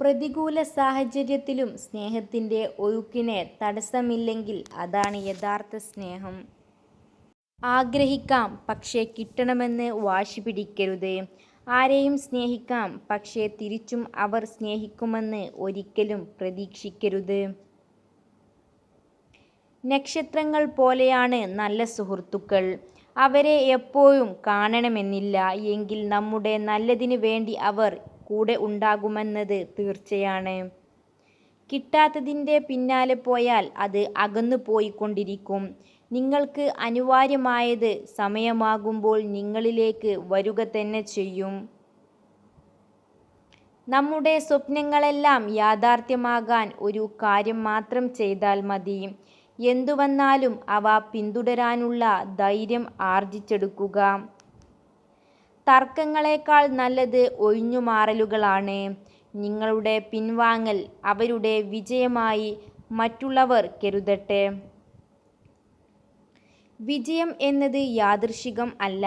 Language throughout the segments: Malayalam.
പ്രതികൂല സാഹചര്യത്തിലും സ്നേഹത്തിൻ്റെ ഒഴുക്കിന് തടസ്സമില്ലെങ്കിൽ അതാണ് യഥാർത്ഥ സ്നേഹം. ആഗ്രഹിക്കാം, പക്ഷേ കിട്ടണമെന്ന് വാശി പിടിക്കരുത്. ആരെയും സ്നേഹിക്കാം, പക്ഷേ തിരിച്ചും അവർ സ്നേഹിക്കുമെന്ന് ഒരിക്കലും പ്രതീക്ഷിക്കരുത്. നക്ഷത്രങ്ങൾ പോലെയാണ് നല്ല സുഹൃത്തുക്കൾ. അവരെ എപ്പോഴും കാണണമെന്നില്ല, എങ്കിൽ നമ്മുടെ നല്ലതിന് വേണ്ടി അവർ കൂടെ ഉണ്ടാകുമെന്നത് തീർച്ചയാണ്. കിട്ടാത്തതിൻ്റെ പിന്നാലെ പോയാൽ അത് അകന്നു പോയിക്കൊണ്ടിരിക്കും. നിങ്ങൾക്ക് അനിവാര്യമായത് സമയമാകുമ്പോൾ നിങ്ങളിലേക്ക് വരുക തന്നെ ചെയ്യും. നമ്മുടെ സ്വപ്നങ്ങളെല്ലാം യാഥാർത്ഥ്യമാകാൻ ഒരു കാര്യം മാത്രം ചെയ്താൽ മതി. എന്തു വന്നാലും അവ പിന്തുടരാനുള്ള ധൈര്യം ആർജിച്ചെടുക്കുക. തർക്കങ്ങളേക്കാൾ നല്ലത് ഒഴിഞ്ഞുമാറലുകളാണ്. നിങ്ങളുടെ പിൻവാങ്ങൽ അവരുടെ വിജയമായി മറ്റുള്ളവർ കരുതട്ടെ. വിജയം എന്നത് യാദൃച്ഛികം അല്ല.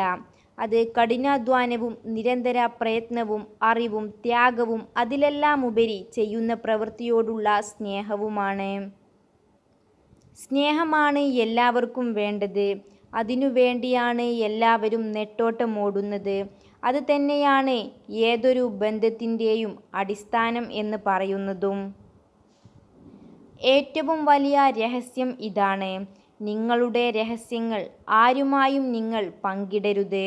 അത് കഠിനാധ്വാനവും നിരന്തര പ്രയത്നവും അറിവും ത്യാഗവും അതിലെല്ലാമുപരി ചെയ്യുന്ന പ്രവൃത്തിയോടുള്ള സ്നേഹവുമാണ്. സ്നേഹമാണ് എല്ലാവർക്കും വേണ്ടത്. അതിനുവേണ്ടിയാണ് എല്ലാവരും നെട്ടോട്ടമോടുന്നത്. അത് തന്നെയാണ് ഏതൊരു ബന്ധത്തിൻ്റെയും അടിസ്ഥാനം എന്ന് പറയുന്നതും. ഏറ്റവും വലിയ രഹസ്യം ഇതാണ്: നിങ്ങളുടെ രഹസ്യങ്ങൾ ആരുമായും നിങ്ങൾ പങ്കിടരുത്.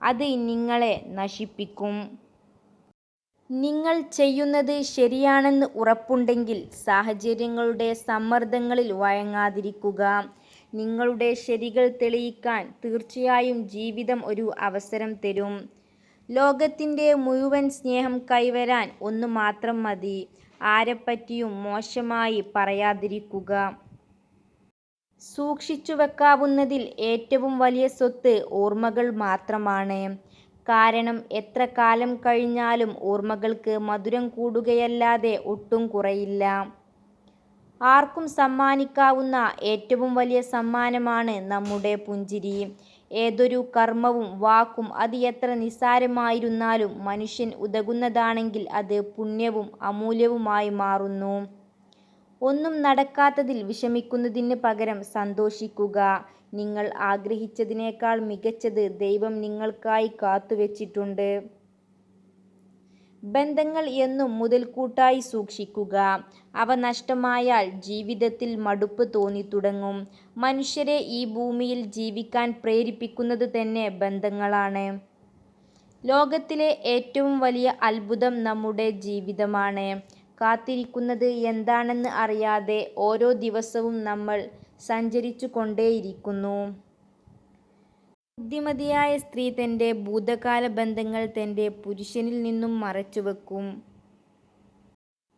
അത് നിങ്ങളെ നശിപ്പിക്കും. നിങ്ങൾ ചെയ്യുന്നത് ശരിയാണെന്ന് ഉറപ്പുണ്ടെങ്കിൽ സാഹചര്യങ്ങളുടെ സമ്മർദ്ദങ്ങളിൽ വഴങ്ങാതിരിക്കുക. നിങ്ങളുടെ ശരികൾ തെളിയിക്കാൻ തീർച്ചയായും ജീവിതം ഒരു അവസരം തരും. ലോകത്തിൻ്റെ മുഴുവൻ സ്നേഹം കൈവരാൻ ഒന്ന് മാത്രം മതി: ആരെപ്പറ്റിയും മോശമായി പറയാതിരിക്കുക. സൂക്ഷിച്ചു വെക്കാവുന്നതിൽ ഏറ്റവും വലിയ സ്വത്ത് ഓർമ്മകൾ മാത്രമാണ്. കാരണം എത്ര കാലം കഴിഞ്ഞാലും ഓർമ്മകൾക്ക് മധുരം കൂടുകയല്ലാതെ ഒട്ടും കുറയില്ല. ആർക്കും സമ്മാനിക്കാവുന്ന ഏറ്റവും വലിയ സമ്മാനമാണ് നമ്മുടെ പുഞ്ചിരി. ഏതൊരു കർമ്മവും വാക്കും അത് എത്ര നിസ്സാരമായിരുന്നാലും മനുഷ്യന് ഉതകുന്നതാണെങ്കിൽ അത് പുണ്യവും അമൂല്യവുമായി മാറുന്നു. ഒന്നും നടക്കാത്തതിൽ വിഷമിക്കുന്നതിന് പകരം സന്തോഷിക്കുക. നിങ്ങൾ ആഗ്രഹിച്ചതിനേക്കാൾ മികച്ചത് ദൈവം നിങ്ങൾക്കായി കാത്തുവച്ചിട്ടുണ്ട്. ബന്ധങ്ങൾ എന്നും മുതൽക്കൂട്ടായി സൂക്ഷിക്കുക. അവ നഷ്ടമായാൽ ജീവിതത്തിൽ മടുപ്പ് തോന്നിത്തുടങ്ങും. മനുഷ്യരെ ഈ ഭൂമിയിൽ ജീവിക്കാൻ പ്രേരിപ്പിക്കുന്നത് തന്നെ ബന്ധങ്ങളാണ്. ലോകത്തിലെ ഏറ്റവും വലിയ അത്ഭുതം നമ്മുടെ ജീവിതമാണ്. കാത്തിരിക്കുന്നത് എന്താണെന്ന് അറിയാതെ ഓരോ ദിവസവും നമ്മൾ സഞ്ചരിച്ചു കൊണ്ടേയിരിക്കുന്നു. ബുദ്ധിമതിയായ സ്ത്രീ തൻ്റെ ഭൂതകാല ബന്ധങ്ങൾ തൻ്റെ പുരുഷനിൽ നിന്നും മറച്ചുവെക്കും.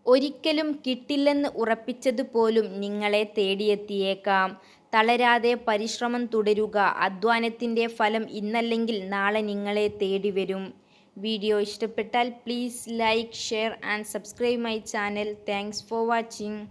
ഒരിക്കലും കിട്ടില്ലെന്ന് ഉറപ്പിച്ചതുപോലും നിങ്ങളെ തേടിയെത്തിയേക്കാം. തളരാതെ പരിശ്രമം തുടരുക. അധ്വാനത്തിൻ്റെ ഫലം ഇന്നല്ലെങ്കിൽ നാളെ നിങ്ങളെ തേടിവരും. വീഡിയോ ഇഷ്ടപ്പെട്ടാൽ please like, share and subscribe my channel. Thanks for watching.